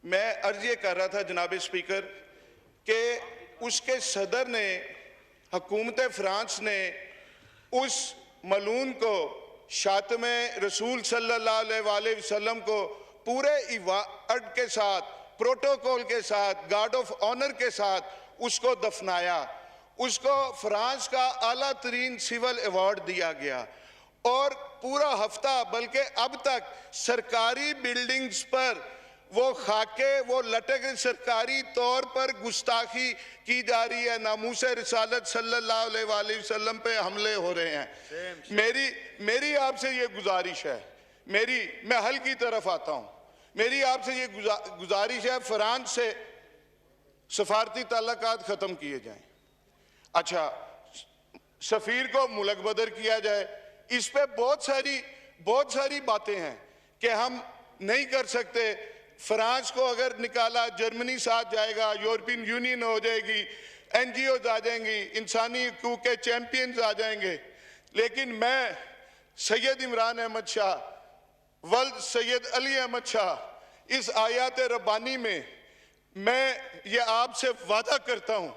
मैं अर्ज ये कर रहा था जनाब स्पीकर कि उसके सदर ने, हुकूमत फ्रांस ने उस मलून को, शातमे रसूल सल्लल्लाहु अलैहि वसल्लम को पूरे इबादत के साथ, प्रोटोकॉल के साथ, गार्ड ऑफ ऑनर के साथ उसको दफनाया। उसको फ्रांस का आला तरीन सिविल अवार्ड दिया गया और पूरा हफ्ता, बल्कि अब तक सरकारी बिल्डिंग्स पर वो खाके वो लटक, सरकारी तौर पर गुस्ताखी की जा रही है, नामूस रिसालत सल्लल्लाहु अलैहि वसल्लम पे हमले हो रहे हैं। मेरी आपसे ये गुजारिश है, मैं हल की तरफ आता हूँ। मेरी आपसे ये गुजारिश है, फ्रांस से सफारती ताल्लुकात ख़त्म किए जाएं। अच्छा, सफ़ीर को मुल्क बदर किया जाए। इस पे बहुत सारी बातें हैं कि हम नहीं कर सकते। फ्रांस को अगर निकाला, जर्मनी साथ जाएगा, यूरोपियन यूनियन हो जाएगी, NGOs आ जाएंगी, इंसानी हकूक़ के चैम्पियंस आ जाएंगे। लेकिन मैं सैयद इमरान अहमद शाह, वल्द सैयद अली अहमद शाह, इस आयात रब्बानी में मैं ये आपसे वादा करता हूँ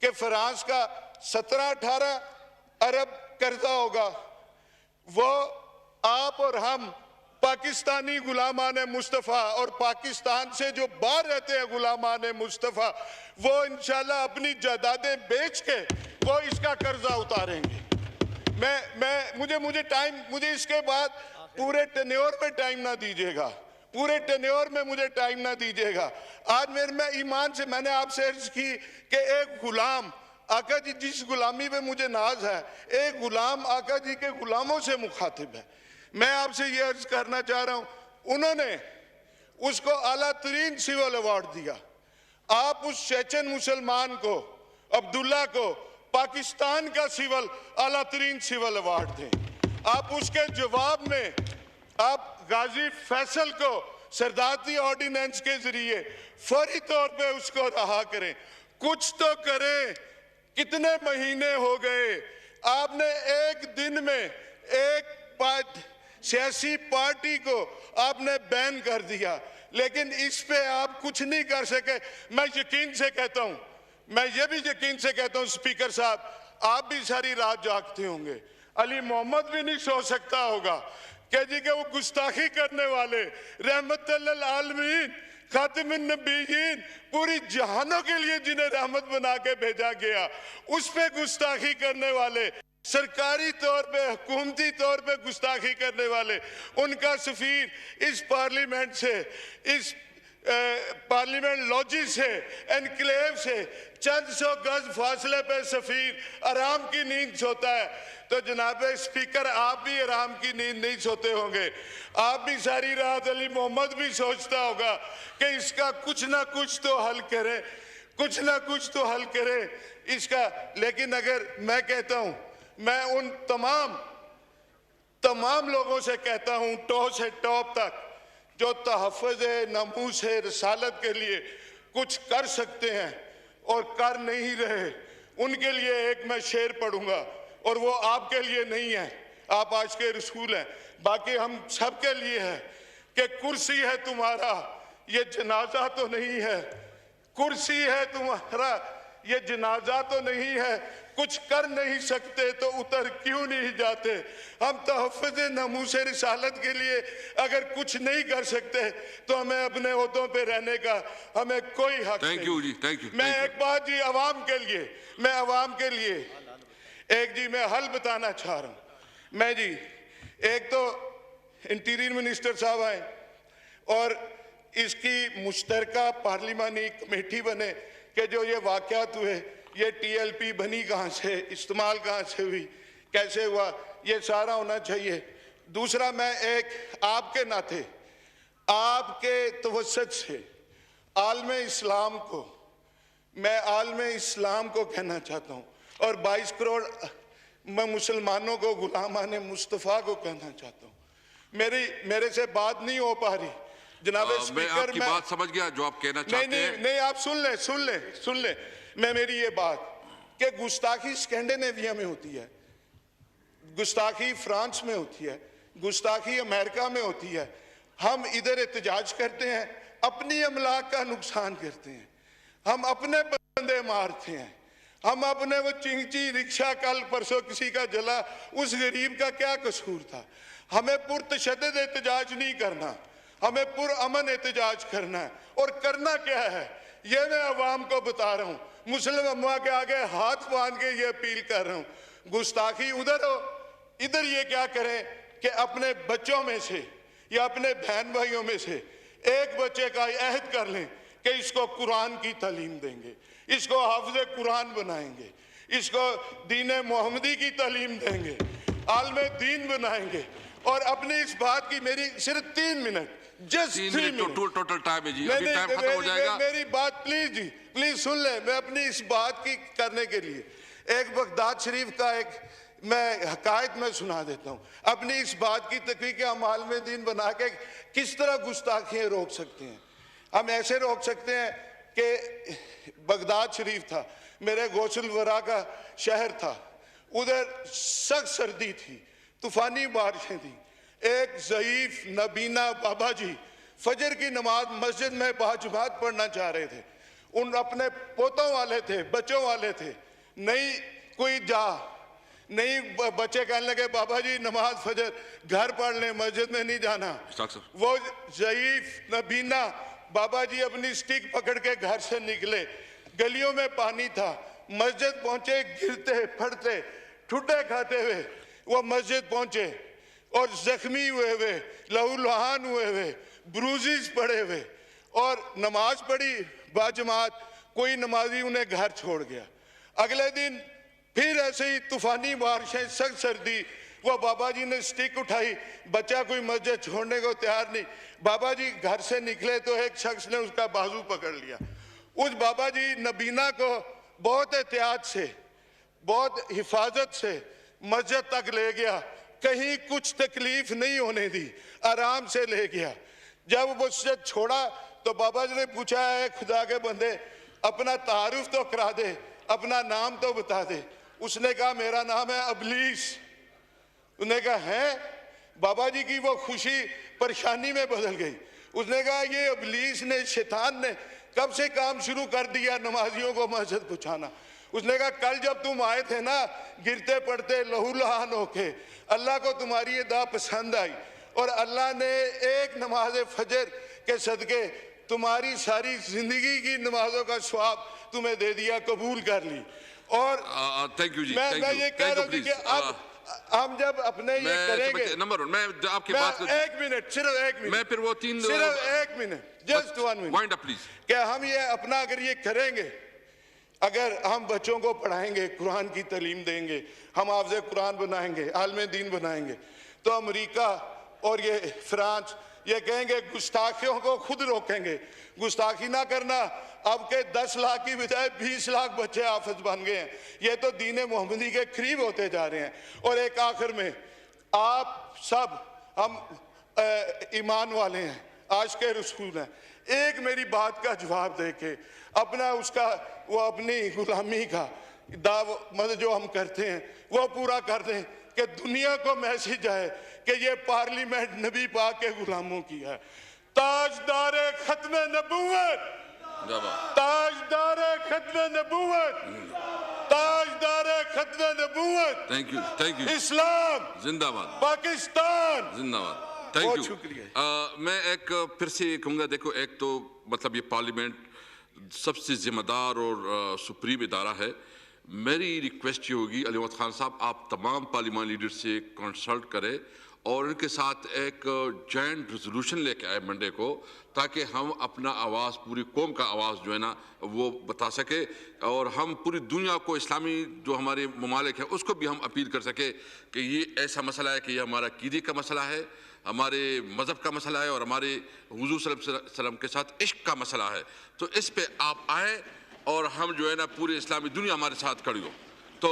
कि फ्रांस का 17-18 अरब कर्जा होगा, वो आप और हम पाकिस्तानी गुलामान मुस्तफ़ा और पाकिस्तान से जो बाहर रहते हैं गुलामान मुस्तफ़ा, वो इंशाल्लाह अपनी जायदादें बेच के वो इसका कर्जा उतारेंगे। मुझे इसके बाद पूरे टेन्योर में टाइम ना दीजिएगा, पूरे टेन्योर में मुझे टाइम ना दीजिएगा। आज मैं ईमान से मैंने आपसे अर्ज की कि एक गुलाम आका जी, जिस गुलामी पे मुझे नाज है, एक गुलाम आका जी के गुलामों से मुखातिब है। मैं आपसे ये अर्ज करना चाह रहा हूँ, उन्होंने उसको आला तरीन सिविल अवार्ड दिया। आप उस चेचन मुसलमान को, अब्दुल्ला को, पाकिस्तान का आला तरीन सिविल अवार्ड दें। आप उसके जवाब में आप गाजी फैसल को सरदारती ऑर्डिनेंस के जरिए फौरी तौर पे उसको रहा करें। कुछ तो करें। कितने महीने हो गए आपने एक दिन में एक सियासी पार्टी को आपने बैन कर दिया, लेकिन इस पे आप कुछ नहीं कर सके। मैं यकीन से कहता हूं, मैं ये भी यकीन से कहता हूं स्पीकर साहब, आप भी सारी रात जागते होंगे। अली मोहम्मद भी नहीं सो सकता होगा कि जी के वो गुस्ताखी करने वाले, रहमतुल्लिल आलमीन, खातिमुन नबीयीन, पूरी जहानों के लिए जिन्हें रहमत बना के भेजा गया, उस पे गुस्ताखी करने वाले, सरकारी तौर पे, हुकूमती तौर पे गुस्ताखी करने वाले, उनका सफीर इस पार्लियामेंट से, इस पार्लियामेंट लॉजी से, एनक्लेव से चंद सौ गज फासले पे सफीर आराम की नींद सोता है। तो जनाब स्पीकर, आप भी आराम की नींद नहीं सोते होंगे। आप भी सारी रात, अली मोहम्मद भी सोचता होगा कि इसका कुछ ना कुछ तो हल करें, कुछ ना कुछ तो हल करें इसका। लेकिन अगर मैं कहता हूं, मैं उन तमाम लोगों से कहता हूं, टॉप से टॉप तक, जो तहफ़्फ़ुज़ नमूस रिसालत के लिए कुछ कर सकते हैं और कर नहीं रहे, उनके लिए एक मैं शेर पढ़ूंगा, और वो आपके लिए नहीं है, आप आज के रसूल हैं, बाकी हम सब के लिए है कि कुर्सी है तुम्हारा, ये जनाजा तो नहीं है। कुर्सी है तुम्हारा, ये जनाजा तो नहीं है। कुछ कर नहीं सकते तो उतर क्यों नहीं जाते। हम तहफ़्फ़ुज़ नमूस रिसालत के लिए अगर कुछ नहीं कर सकते तो हमें अपने ओहदों पे रहने का हमें कोई हक नहीं। Thank you ji, thank you. मैं एक बात जी अवाम के लिए, एक जी मैं हल बताना चाह रहा हूँ। मैं जी, एक तो इंटीरियर मिनिस्टर साहब आए और इसकी मुश्तरका पार्लिमानी कमेटी बने कि जो ये वाक़यात हुए, ये TLP बनी कहाँ से, इस्तेमाल कहाँ से हुई, कैसे हुआ, ये सारा होना चाहिए। दूसरा, मैं एक आपके नाते, आपके तवस्सुत से आलमे इस्लाम को, मैं आलमे इस्लाम को कहना चाहता हूँ और 22 करोड़ मैं मुसलमानों को, गुलामान मुस्तफ़ा को कहना चाहता हूँ। मेरे से बात नहीं हो पा रही जनाब स्पीकर। मैं आपकी बात समझ गया जो आप कहना चाहते हैं। नहीं, आप सुन ले। मैं मेरी ये बात कि गुस्ताखी स्कैंडिनेविया में होती है, गुस्ताखी फ्रांस में होती है, गुस्ताखी अमेरिका में होती है। हम इधर एहतजाज करते हैं, अपनी अमलाक का नुकसान करते हैं, हम अपने बंदे मारते हैं, हम अपने वो चिंची रिक्शा कल परसों किसी का जला, उस गरीब का क्या कसूर था। हमें पुरतशद्दद एहतजाज नहीं करना, हमें पुरअमन एहतजाज करना है। और करना क्या है ये मैं अवाम को बता रहा हूँ, मुस्लिम अम्मा के आगे हाथ बांध के ये अपील कर रहा हूँ। गुस्ताखी उधर हो, इधर ये क्या करें कि अपने बच्चों में से या अपने बहन भाइयों में से एक बच्चे का अहद कर लें कि इसको कुरान की तालीम देंगे, इसको हाफिज़ कुरान बनाएंगे, इसको दीन मोहम्मदी की तालीम देंगे, आलमे दीन बनाएंगे। और अपनी इस बात की मेरी सिर्फ 3 minute, just 3 minute total time है जी, अभी टाइम खत्म हो जाएगा। मेरी बात प्लीज जी, प्लीज सुन ले। मैं अपनी इस बात की करने के लिए एक बगदाद शरीफ का एक मैं हकायत में सुना देता हूँ। अपनी इस बात की तकरीर के हम आलमे दीन बना के किस तरह गुस्ताखियाँ रोक सकते हैं। हम ऐसे रोक सकते हैं कि बगदाद शरीफ था, मेरे गौसल वरा का शहर था, उधर सख्त सर्दी थी, तूफानी बारिशें थी। एक ज़ईफ नबीना बाबा जी फजर की नमाज मस्जिद में बाजुबात पढ़ना चाह रहे थे। उन अपने पोतों वाले थे, बच्चों वाले थे, नहीं कोई नहीं बच्चे कहने लगे बाबा जी नमाज फजर घर पढ़ लें, मस्जिद में नहीं जाना। वो ज़ईफ नबीना बाबा जी अपनी स्टिक पकड़ के घर से निकले, गलियों में पानी था, मस्जिद पहुंचे, गिरते पड़ते ठुड्डे खाते हुए वो मस्जिद पहुंचे और जख्मी हुए लहूलुहान हुए ब्रूजिज पड़े हुए, और नमाज पढ़ी बाजमात, कोई नमाजी उन्हें घर छोड़ गया। अगले दिन फिर ऐसे ही तूफानी बारिशें, सख्त सर्दी, वो बाबा जी ने स्टिक उठाई, बच्चा कोई मस्जिद छोड़ने को तैयार नहीं। बाबा जी घर से निकले तो एक शख्स ने उसका बाजू पकड़ लिया। उस बाबा जी नबीना को बहुत एहतियात से, बहुत हिफाजत से मस्जिद तक ले गया, कहीं कुछ तकलीफ नहीं होने दी, आराम से ले गया। जब वो मस्जिद छोड़ा तो बाबा जी ने पूछा, है खुदा के बंदे अपना तारुफ तो करा दे, अपना नाम तो बता दे। उसने कहा मेरा नाम है अबलीस। उसने कहा है? बाबा जी की वो खुशी परेशानी में बदल गई। उसने कहा ये अबलीस ने, शैतान ने कब से काम शुरू कर दिया नमाजियों को मस्जिद पहुंचाना। उसने कहा कल जब तुम आए थे ना गिरते पड़ते लहूलुहान होके, अल्लाह को तुम्हारी ये दा पसंद आई और अल्लाह ने एक नमाज फजर के सदके तुम्हारी सारी जिंदगी की नमाजों का स्वाब तुम्हें दे दिया, कबूल कर ली। और थैंक यू जी, मैं ये कह रहा हूँ कि अब हम जब अपने ये करेंगे, नंबर वन, मैं आपकी बात एक मिनट, सिर्फ एक मिनट, मैं फिर वो 3 सिर्फ एक minute, just 1 minute, wind up please. क्या हम ये अपना अगर ये करेंगे, अगर हम बच्चों को पढ़ाएंगे, कुरान की तालीम देंगे, हम हाफ़िज़ कुरान बनाएंगे, आलमे दीन बनाएंगे, तो अमेरिका और ये फ्रांस ये कहेंगे गुस्ताखियों को खुद रोकेंगे। गुस्ताखी ना करना, अब के 10 लाख की बजाय 20 लाख बच्चे हाफिज बन गए हैं। ये तो दीन मोहम्मदी के करीब होते जा रहे हैं। और एक आखिर में, आप सब हम ईमान वाले हैं, आशिक़े रसूल हैं, एक मेरी बात का जवाब दे के अपना उसका वो अपनी गुलामी का दाव मतलब जो हम करते हैं वो पूरा कर दें कि दुनिया को मैसेज आए कि ये पार्लियामेंट नबी पाक के गुलामों की है। ताजदारे खत्मे नबूवत, ताजदारे खत्मे नबूवत, ताजदारे खत्मे नबूवत, थैंक यू इस्लाम जिंदाबाद, पाकिस्तान जिंदाबाद, थैंक यू। शुक्रिया। मैं एक फिर से कहूँगा, देखो एक तो मतलब ये पार्लियामेंट सबसे जिम्मेदार और सुप्रीम इदारा है। मेरी रिक्वेस्ट ये होगी अली मोहम्मद खान साहब, आप तमाम पार्लियामेंट लीडर से कंसल्ट करें और उनके साथ एक जॉइंट रेजोल्यूशन लेके आए मंडे को, ताकि हम अपना आवाज़, पूरी कौम का आवाज़ जो है ना वो बता सके और हम पूरी दुनिया को, इस्लामी जो हमारे ममालिक हैं उसको भी हम अपील कर सके कि ये ऐसा मसला है कि ये हमारा कीदे का मसला है, हमारे मज़हब का मसला है और हमारे हुज़ूर सल्लल्लाहु अलैहि वसल्लम के साथ इश्क का मसला है। तो इस पे आप आए और हम जो है ना पूरे इस्लामी दुनिया हमारे साथ खड़ी हो। तो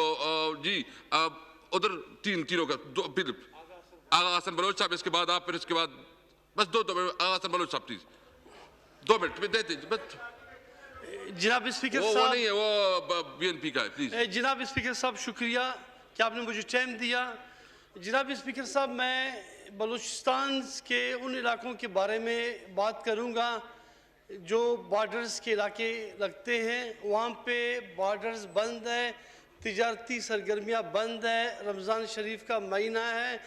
जी अब उधर तीनों का दो, फिर आगा हसन बलोच साहब, इसके बाद आप, फिर इसके बाद बस दो आगा हसन बलोच साहब प्लीज 2 मिनट में देते बस। जनाब स्पीकर वो साहब, नहीं है, वो बीएनपी का है प्लीज। जनाब स्पीकर साहब शुक्रिया कि आपने मुझे टाइम दिया। जनाब स्पीकर साहब, मैं बलूचिस्तान के उन इलाकों के बारे में बात करूंगा जो बॉर्डर्स के इलाके लगते हैं वहाँ पे बॉर्डर्स बंद है, तिजारती सरगर्मियाँ बंद है, रमज़ान शरीफ का महीना है।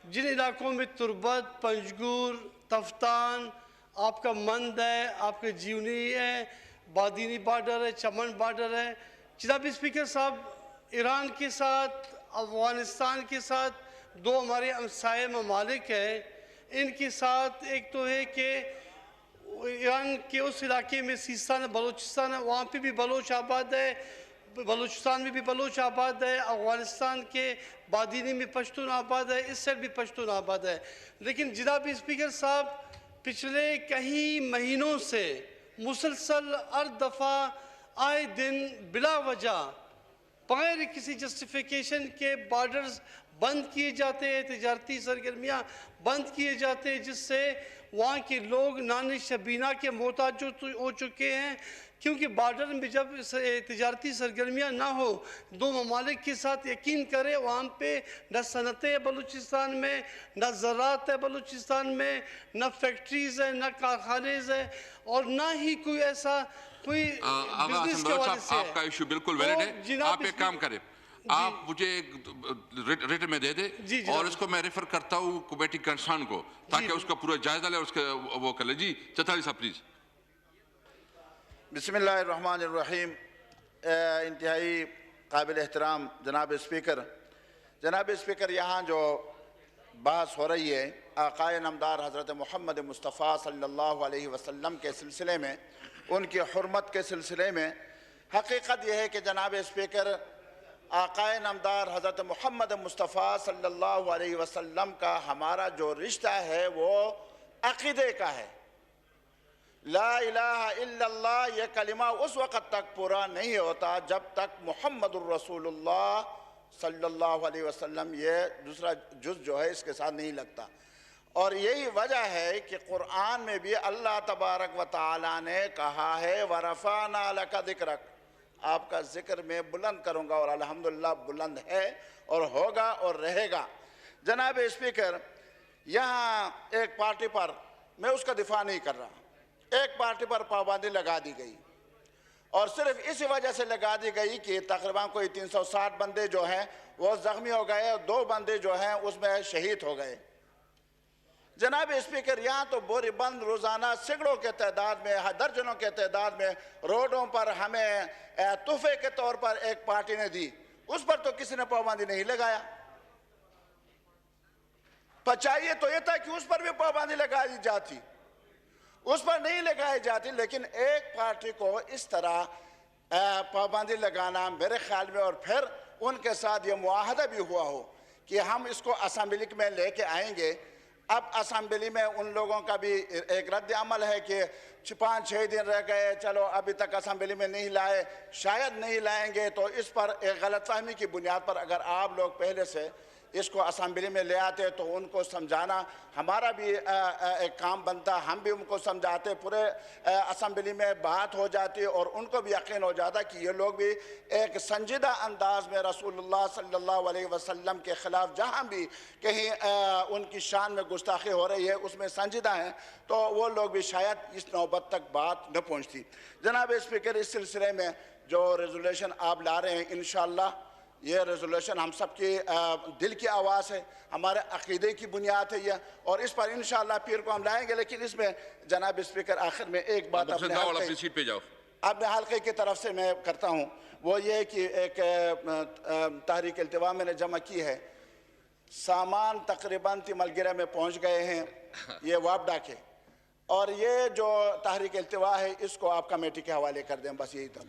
जिन इलाकों में तुर्बत, पंजगुर, तफ्तान, आपका मंद है, आपके जीवनी है, बादीनी बॉर्डर है, चमन बॉर्डर है। जनाब स्पीकर साहब, ईरान के साथ, अफ़गानिस्तान के साथ दो हमारे हमसाये ममालिक हैं। इनके साथ एक तो है कि ईरान के उस इलाके में सिस्तान बलूचिस्तान है, वहाँ पे भी बलोच आबाद है, बलूचिस्तान में भी बलोच आबाद है, अफ़गानिस्तान के बादीनी में पश्तून आबाद है, इस साइड भी पश्तून आबाद है। लेकिन जनाब स्पीकर साहब, पिछले कई महीनों से मुसलसल हर दफ़ा आए दिन बिला वजह बगैर किसी जस्टिफिकेशन के बॉर्डर्स बंद किए जाते हैं, तिजारती सरगर्मियाँ बंद किए जाते हैं, जिससे वहाँ के लोग नानी शबीना के मोहताज हो चुके हैं। क्योंकि बॉर्डर में जब तिजारती सरगर्मियाँ ना हो, दो ममालिक के साथ यकीन करें, वहाँ पे न सनतें हैं बलूचिस्तान में, न ज़राअत है बलूचिस्तान में, न फैक्ट्रीज़ है, न कारखानेज़ है, और ना ही कोई ऐसा कोई बिजनेस के हवाले से। आपका इशू बिल्कुल वैलिड है। आप एक काम करें, आप मुझे रिटन में दे दे और इसको मैं रेफर करता हूँ कमेटी कंसर्न को, ताकि उसका पूरा जायजा ले, उसका वो कर ले। जी चौधरी साहब प्लीज। बिस्मिल्लाहिर्रहमानिर्रहीम। इंतहाई काबिल एहतराम जनाब स्पीकर, यहाँ जो बहस हो रही है आक़ाए नामदार हज़रत मोहम्मद मुस्तफ़ा सल्लल्लाहु अलैहि वसल्लम के सिलसिले में, उनकी हुर्मत के सिलसिले में, हकीकत यह है कि जनाब स्पीकर, आक़ाए नामदार हज़रत मोहम्मद मुस्तफ़ा सल्लल्लाहु अलैहि वसल्लम का हमारा जो रिश्ता है वो अक़ीदे का है। ला इलाहा इल्लल्लाह ये कलिमा उस वक़्त तक पूरा नहीं होता जब तक मुहम्मदुर रसूलुल्लाह सल्लल्लाहु अलैहि वसल्लम ये दूसरा जुज़ जो है इसके साथ नहीं लगता। और यही वजह है कि कुरान में भी अल्लाह तबारक व तआला ने कहा है वरफ़अना लका ज़िक्रक, आपका ज़िक्र मैं बुलंद करूँगा, और अल्हम्दुलिल्लाह बुलंद है और होगा और रहेगा। जनाब स्पीकर, यहाँ एक पार्टी पर, मैं उसका दिफा नहीं कर रहा, एक पार्टी पर पाबंदी लगा दी गई, और सिर्फ इसी वजह से लगा दी गई कि तकरीबन कोई 360 बंदे जो हैं वो ज़ख्मी हो गए और 2 बंदे जो हैं उसमें शहीद हो गए। जनाब स्पीकर, यहाँ तो बोरीबंद रोज़ाना सैकड़ों के तादाद में, दर्जनों के तादाद में रोडों पर हमें तोहफे के तौर पर एक पार्टी ने दी, उस पर तो किसी ने पाबंदी नहीं लगाया। चाहिए तो यह था कि उस पर भी पाबंदी लगाई जाती, उस पर नहीं लगाई जाती। लेकिन एक पार्टी को इस तरह पाबंदी लगाना मेरे ख्याल में, और फिर उनके साथ ये मुआहदा भी हुआ हो कि हम इसको असेंबली में लेके आएंगे। अब असेंबली में उन लोगों का भी एक रद्द अमल है कि 5-6 दिन रह गए, चलो अभी तक असेंबली में नहीं लाए, शायद नहीं लाएंगे। तो इस पर एक गलतफहमी की बुनियाद पर अगर आप लोग पहले से इसको असेंबली में ले आते तो उनको समझाना हमारा भी एक काम बनता, हम भी उनको समझाते, पूरे असेंबली में बात हो जाती और उनको भी यकीन हो जाता कि ये लोग भी एक संजीदा अंदाज में रसूलुल्लाह सल्लल्लाहु अलैहि वसल्लम के ख़िलाफ़ जहाँ भी कहीं उनकी शान में गुस्ताखी हो रही है उसमें संजीदा हैं, तो वो लोग भी शायद इस नौबत तक बात न पहुँचती। जनाब स्पीकर, इस सिलसिले में जो रेजोल्यूशन आप ला रहे हैं, इंशाअल्लाह ये रेजोल्यूशन हम सबकी दिल की आवाज़ है, हमारे अक़ीदे की बुनियाद है ये, और इस पर इंशाअल्लाह पीर को हम लाएंगे। लेकिन इसमें जनाब स्पीकर आखिर में एक बात अपने हल्के की तरफ से मैं करता हूँ, वो ये कि एक तहरीक इल्तिवा मैंने जमा की है, सामान तकरीबन तिमलगिरा में पहुँच गए हैं ये वापडा के, और ये जो तहरीक इल्तिवा है इसको आप कमेटी के हवाले कर दें, बस यही था।